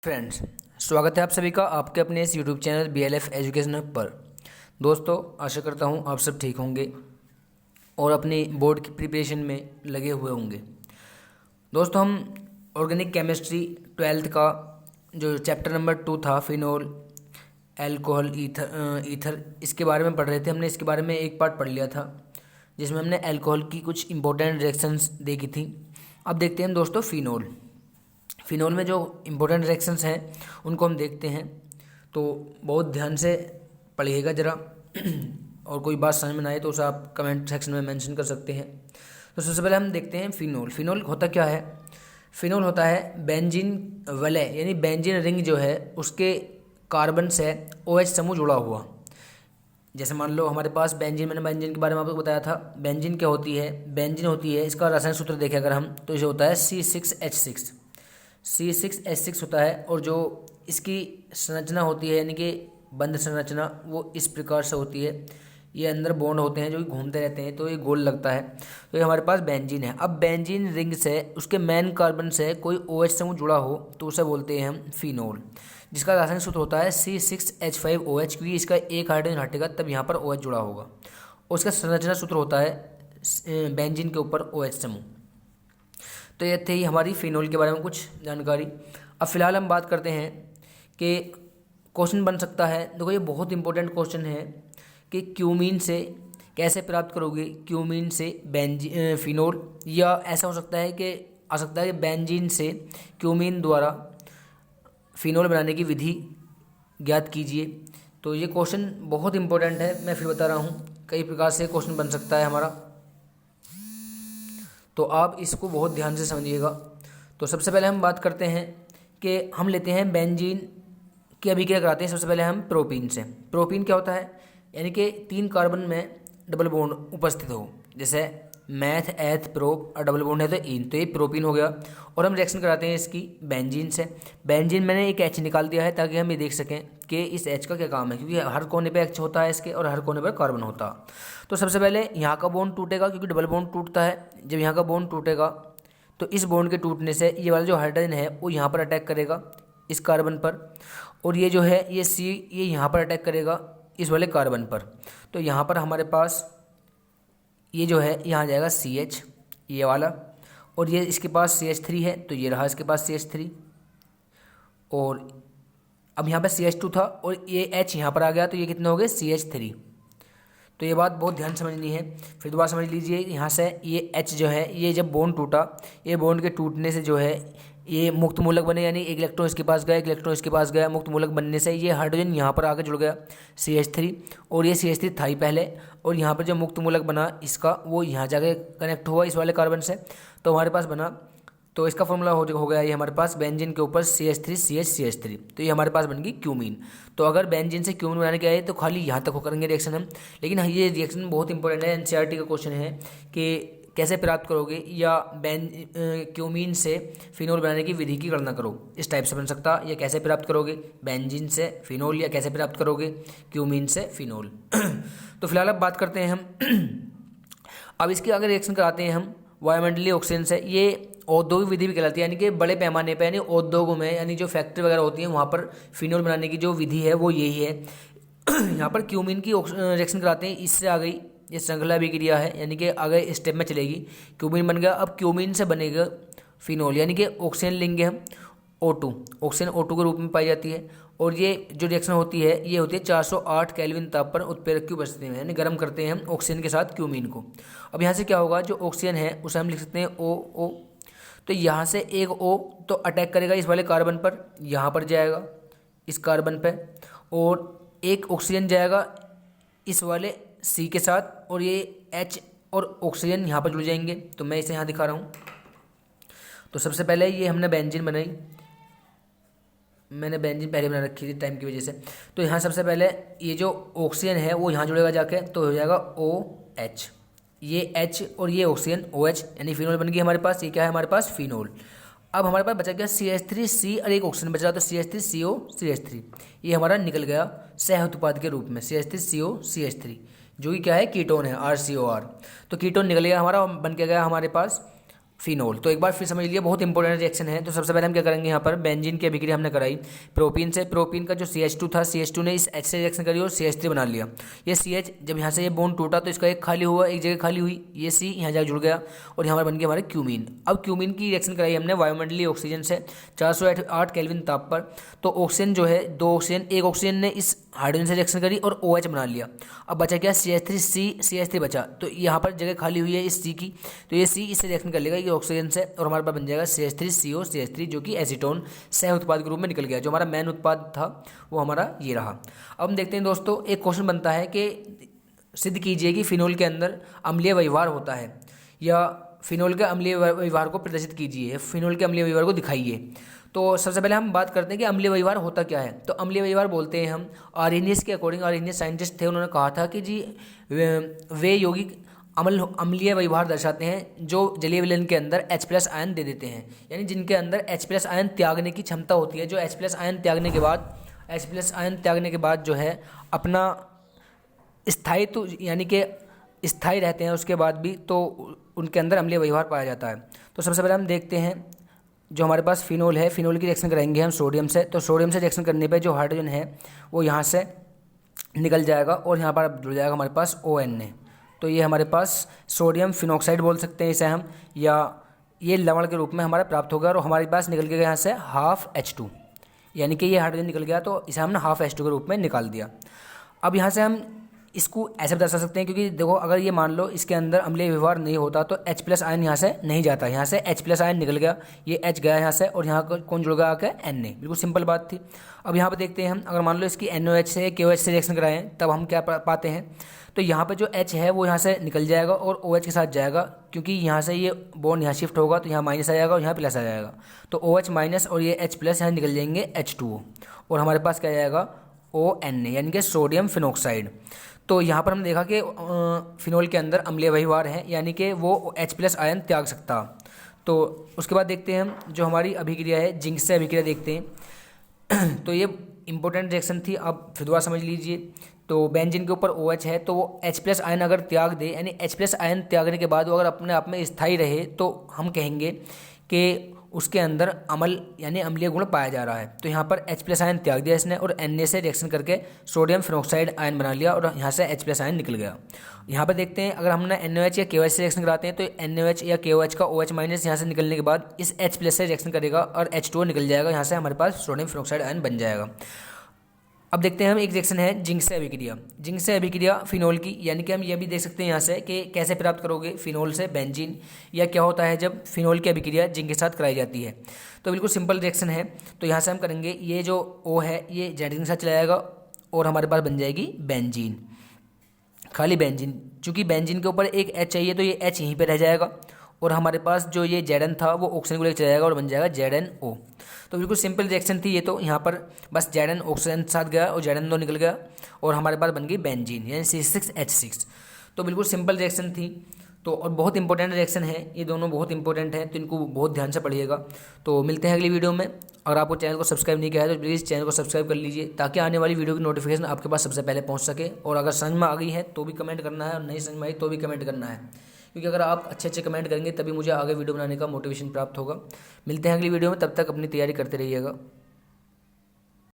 Friends, स्वागत है आप सभी का आपके अपने इस यूट्यूब चैनल BLF एजुकेशन पर। दोस्तों, आशा करता हूँ आप सब ठीक होंगे और अपनी बोर्ड की प्रिपरेशन में लगे हुए होंगे। दोस्तों, हम ऑर्गेनिक केमिस्ट्री 12th का जो चैप्टर नंबर 2 था, फिनोल, अल्कोहल, ईथर, इसके बारे में पढ़ रहे थे। हमने इसके बारे में एक पार्ट पढ़ लिया था जिसमें हमने अल्कोहल की कुछ इंपॉर्टेंट रिएक्शंस देखी थी। अब देखते हैं दोस्तों फिनोल में जो इम्पोर्टेंट रिएक्शंस हैं उनको हम देखते हैं। तो बहुत ध्यान से पढ़िएगा ज़रा और कोई बात समझ में ना आए तो उसे आप कमेंट सेक्शन में मेंशन कर सकते हैं। तो सबसे पहले हम देखते हैं फिनोल होता क्या है। फिनोल होता है बेंजीन वलय यानी बेंजीन रिंग जो है उसके कार्बन से OH समूह जुड़ा हुआ। जैसे मान लो हमारे पास मैंने बेंजीन के बारे में आपको बताया था। बेंजीन क्या होती है? बेंजीन होती है, इसका रासायनिक सूत्र देखें अगर हम तो इसे होता है C6H6 होता है। और जो इसकी संरचना होती है यानी कि बंध संरचना वो इस प्रकार से होती है। ये अंदर बॉन्ड होते हैं जो घूमते रहते हैं तो ये गोल लगता है। तो ये हमारे पास बेंजीन है। अब बेंजीन रिंग से उसके मेन कार्बन से कोई OH समूह जुड़ा हो तो उसे बोलते हैं हम फिनोल, जिसका रासायनिक सूत्र होता है C6H5OH, क्योंकि इसका एक हाइड्रोजन हटेगा तब यहाँ पर OH जुड़ा होगा। और उसका संरचना सूत्र होता है बेंजीन के ऊपर OH समूह। तो ये थी हमारी फिनोल के बारे में कुछ जानकारी। अब फिलहाल हम बात करते हैं कि क्वेश्चन बन सकता है। देखो, ये बहुत इंपॉर्टेंट क्वेश्चन है कि क्यूमीन से कैसे प्राप्त करोगे क्यूमीन से फिनोल, या ऐसा हो सकता है कि बेंजीन से क्यूमीन द्वारा फिनोल बनाने की विधि ज्ञात कीजिए। तो ये क्वेश्चन बहुत इंपॉर्टेंट है, मैं फिर बता रहा हूँ। कई प्रकार से क्वेश्चन बन सकता है हमारा, तो आप इसको बहुत ध्यान से समझिएगा। तो सबसे पहले हम बात करते हैं कि हम लेते हैं बेंजीन की अभिक्रिया कराते हैं। सबसे पहले हम प्रोपीन से। प्रोपीन क्या होता है? यानी कि 3 कार्बन में डबल बॉन्ड उपस्थित हो, जैसे मैथ, एथ, प्रोप और डबल बॉन्ड है तो इन, तो ये प्रोपीन हो गया। और हम रिएक्शन कराते हैं इसकी बेंजीन से। बेंजीन मैंने एक H निकाल दिया है ताकि हम ये देख सकें कि इस H का क्या काम है, क्योंकि हर कोने पे H होता है इसके और हर कोने पर कार्बन होता। तो सबसे पहले यहाँ का बॉन्ड टूटेगा, क्योंकि डबल बॉन्ड टूटता है। जब यहाँ का बॉन्ड टूटेगा तो इस बॉन्ड के टूटने से ये वाला जो हाइड्रोजन है वो यहाँ पर अटैक करेगा इस कार्बन पर, और ये जो है ये C ये यहाँ पर अटैक करेगा इस वाले कार्बन पर। तो यहाँ पर हमारे पास ये जो है यहाँ जाएगा CH ये वाला, और ये इसके पास CH3 है तो ये रहा इसके पास CH3। और अब यहाँ पे CH2 था और ये H यहाँ पर आ गया तो ये कितने हो गए CH3। तो ये बात बहुत ध्यान समझनी है। फिर दोबारा समझ लीजिए, यहाँ से ये H जो है ये जब बॉन्ड टूटा, ये बॉन्ड के टूटने से जो है ये मुक्त मूलक बने, यानी एक इलेक्ट्रॉन इसके पास गया, एक इलेक्ट्रॉन इसके पास गया। मुक्त मूलक बनने से ये हाइड्रोजन यहाँ पर आकर जुड़ गया CH3, और ये CH3 था ही पहले, और यहाँ पर जो मुक्त मूलक बना इसका वो यहाँ जाके कनेक्ट हुआ इस वाले कार्बन से, तो हमारे पास बना। तो इसका फॉर्मूला हो गया ये हमारे पास बेंजीन के ऊपर CH3CH तो ये हमारे पास बन गई क्यूमीन। तो अगर बेंजीन से क्यूमीन बनाने के आए तो खाली यहाँ तक हो करेंगे रिएक्शन हम। लेकिन ये रिएक्शन बहुत इंपॉर्टेंट है, NCERT का क्वेश्चन है कि कैसे प्राप्त करोगे, या क्यूमीन से फिनोल बनाने की विधि की गणना करो। इस टाइप से बन सकता, या कैसे प्राप्त करोगे बेंजीन से फिनोल, या कैसे प्राप्त करोगे क्यूमीन से फिनोल। तो फिलहाल अब बात करते हैं हम अब इसकी अगर रिएक्शन कराते हैं हम वायुमंडलीय ऑक्सीजन से। ये औद्योगिक विधि भी कहलाती है, यानी कि बड़े पैमाने पर यानी उद्योगों में, यानी जो फैक्ट्री वगैरह होती हैं वहाँ पर फिनोल बनाने की जो विधि है वो यही है। यहाँ पर क्यूमीन की रिएक्शन कराते हैं, इससे आ गई ये श्रृंखला अभिक्रिया है, यानी कि आगे स्टेप में चलेगी। क्यूमीन बन गया, अब क्यूमीन से बनेगा फिनोल, यानी कि ऑक्सीजन लेंगे हम O2, ऑक्सीजन O2 के रूप में पाई जाती है। और ये जो रिएक्शन होती है ये होती है 408 केल्विन ताप पर उत्प्रेरक की उपस्थिति में, यानी गर्म करते हैं हम ऑक्सीजन के साथ क्यूमीन को। अब यहाँ से क्या होगा, जो ऑक्सीजन है उसे हम लिख सकते हैं OO। तो यहाँ से एक O तो अटैक करेगा इस वाले कार्बन पर, यहाँ पर जाएगा इस कार्बन पे, और एक ऑक्सीजन जाएगा इस वाले C के साथ, और ये H और ऑक्सीजन यहाँ पर जुड़ जाएंगे। तो मैं इसे यहाँ दिखा रहा हूँ। तो सबसे पहले ये हमने बेंजीन बनाई, मैंने बेंजीन पहले बना रखी थी टाइम की वजह से। तो यहाँ सबसे पहले ये जो ऑक्सीजन है वो यहाँ जुड़ेगा जाके, तो हो जाएगा OH, ये H और ये ऑक्सीजन OH, यानी फिनोल बन गई हमारे पास। ये क्या है हमारे पास फिनोल। अब हमारे पास बचा गया CH3C और एक ऑक्सीजन बच रहा, तो CH3CO, ये हमारा निकल गया सह उत्पाद के रूप में CH3CO, जो कि क्या है कीटोन है RCOR। तो कीटोन निकल गया हमारा, बन के गया हमारे पास फिनोल। तो एक बार फिर समझ लिया, बहुत इंपॉर्टेंट रिएक्शन है। तो सबसे पहले हम क्या करेंगे, यहाँ पर बेंजीन की अभिक्रिया हमने कराई प्रोपीन से। प्रोपीन का जो CH2 था, CH2 ने इस H से रिएक्शन करी और CH3 बना लिया। ये CH जब यहाँ से ये बॉन्ड टूटा तो इसका एक खाली हुआ, एक जगह खाली हुई, ये C यहाँ जाकर जुड़ गया और यहाँ पर बन गया हमारे क्यूमीन। अब क्यूमीन की रिएक्शन कराई हमने वायुमंडलीय ऑक्सीजन से 408 केल्विन ताप पर। तो ऑक्सीजन जो है, दो ऑक्सीजन, एक ऑक्सीजन ने इस हाइड्रोजन से रिएक्शन करी और OH बना लिया। अब बचा क्या, CH3 बचा। तो यहाँ पर जगह खाली हुई है इस C की, तो ये C इससे रिएक्शन कर लेगा ये ऑक्सीजन से और हमारे पास बन जाएगा CH3CO जो कि एसीटोन सह उत्पाद के रूप में निकल गया। जो हमारा मेन उत्पाद था वो हमारा ये रहा। अब हम देखते हैं दोस्तों, एक क्वेश्चन बनता है कि सिद्ध कीजिए कि फिनोल के अंदर अम्लीय व्यवहार होता है, या फिनोल के अम्लीय व्यवहार को प्रदर्शित कीजिए, फिनोल के अम्लीय व्यवहार को दिखाइए। तो सबसे पहले हम बात करते हैं कि अम्लीय व्यवहार होता क्या है। तो अम्लीय व्यवहार बोलते हैं हम आर्हेनियस के अकॉर्डिंग, आर्हेनियस साइंटिस्ट थे, उन्होंने कहा था कि जी वे यौगिक अम्लीय व्यवहार दर्शाते हैं जो जलीय विलयन के अंदर H+ आयन दे देते हैं, यानी जिनके अंदर H+ आयन त्यागने की क्षमता होती है, जो H+ आयन त्यागने के बाद जो है अपना स्थायित्व यानी कि स्थायी रहते हैं उसके बाद भी, तो उनके अंदर अम्लीय व्यवहार पाया जाता है। तो सबसे पहले हम देखते हैं जो हमारे पास फिनोल है, फिनोल की रिएक्शन कराएंगे हम सोडियम से। तो सोडियम से रिएक्शन करने पे जो हाइड्रोजन है वो यहाँ से निकल जाएगा और यहाँ पर जुड़ जाएगा हमारे पास ONA। तो ये हमारे पास सोडियम फिनॉक्साइड बोल सकते हैं इसे हम, या ये लवण के रूप में हमारा प्राप्त होगा और हमारे पास निकल गया यहाँ से ½ H2, यानी कि ये हाइड्रोजन निकल गया तो इसे हमने ½ H2 के रूप में निकाल दिया। अब यहाँ से हम इसको ऐसे दर्शा सकते हैं, क्योंकि देखो अगर ये मान लो इसके अंदर अम्लीय व्यवहार नहीं होता तो H+ आयन यहाँ से नहीं जाता, यहाँ से H+ आयन निकल गया, ये H गया यहाँ से और यहाँ कौन जुड़ गया आकर Na। बिल्कुल सिंपल बात थी। अब यहाँ पर देखते हैं हम, अगर मान लो इसकी NOH से KOH से रिएक्शन कराएं तब हम क्या पाते हैं। तो यहाँ पर जो H है वो यहाँ से निकल जाएगा और OH के साथ जाएगा, क्योंकि यहाँ से ये बॉन्ड यहाँ शिफ्ट होगा तो यहाँ माइनस आ जाएगा और यहाँ प्लस आ जाएगा। तो OH- और ये H+ यहाँ निकल जाएंगे H2O और हमारे पास क्या जाएगा ONA, यानी कि सोडियम फिनॉक्साइड। तो यहाँ पर हमने देखा कि फिनोल के अंदर अम्लीय व्यवहार है, यानी कि वो H+ आयन त्याग सकता। तो उसके बाद देखते हैं हम जो हमारी अभिक्रिया है, जिंक से अभिक्रिया देखते हैं। तो ये इंपॉर्टेंट रिएक्शन थी, आप फिर दोबारा समझ लीजिए। तो बेंजीन के ऊपर OH है तो वो H+ आयन अगर त्याग दे, यानी H+ आयन त्यागने के बाद वो अगर अपने आप में स्थायी रहे तो हम कहेंगे कि उसके अंदर अम्ल यानी अम्लीय गुण पाया जा रहा है। तो यहाँ पर H+ आयन त्याग दिया इसने और Na से रिएक्शन करके सोडियम फिनॉक्साइड आयन बना लिया और यहाँ से H+ आयन निकल गया। यहाँ पर देखते हैं अगर हमने NOH या KOH से रिएक्शन कराते हैं तो NOH या KOH का OH- यहाँ से निकलने के बाद इस H+ से रिएक्शन करेगा और H2O निकल जाएगा, यहाँ से हमारे पास सोडियम फिनॉक्साइड आयन बन जाएगा। अब देखते हैं हम एक रिएक्शन है जिंक से अभिक्रिया। जिंक से अभिक्रिया फिनोल की, यानी कि हम ये भी देख सकते हैं यहाँ से कि कैसे प्राप्त करोगे फिनोल से बेंजीन, या क्या होता है जब फिनोल की अभिक्रिया जिंक के साथ कराई जाती है। तो बिल्कुल सिंपल रिएक्शन है। तो यहाँ से हम करेंगे, ये जो O है ये Z के साथ चला जाएगा और हमारे पास बन जाएगी बेंजीन, खाली बेंजीन। चूँकि बेंजीन के ऊपर एक H चाहिए तो ये H यहीं पर रह जाएगा और हमारे पास जो ये Zn था वो ऑक्सीजन को लेकर चला जाएगा और बन जाएगा ZnO। तो बिल्कुल सिंपल रिएक्शन थी ये। तो यहाँ पर बस Zn ऑक्सीजन के साथ गया और Zn2 निकल गया और हमारे पास बन गई बेंजीन यानी C6H6। तो बिल्कुल सिंपल रिएक्शन थी। तो और बहुत इंपॉर्टेंट रिएक्शन है ये, दोनों बहुत इंपॉर्टेंट हैं, तो इनको बहुत ध्यान से पढ़िएगा। तो मिलते हैं अगली वीडियो में। अगर आपको चैनल को सब्सक्राइब नहीं किया है तो प्लीज़ चैनल को सब्सक्राइब कर लीजिए ताकि आने वाली वीडियो की नोटिफिकेशन आपके पास सबसे पहले पहुँच सके। और अगर समझ में आ गई है तो भी कमेंट करना है और नहीं समझ में आई तो भी कमेंट करना है, क्योंकि अगर आप अच्छे कमेंट करेंगे तभी मुझे आगे वीडियो बनाने का मोटिवेशन प्राप्त होगा। मिलते हैं अगली वीडियो में, तब तक अपनी तैयारी करते रहिएगा।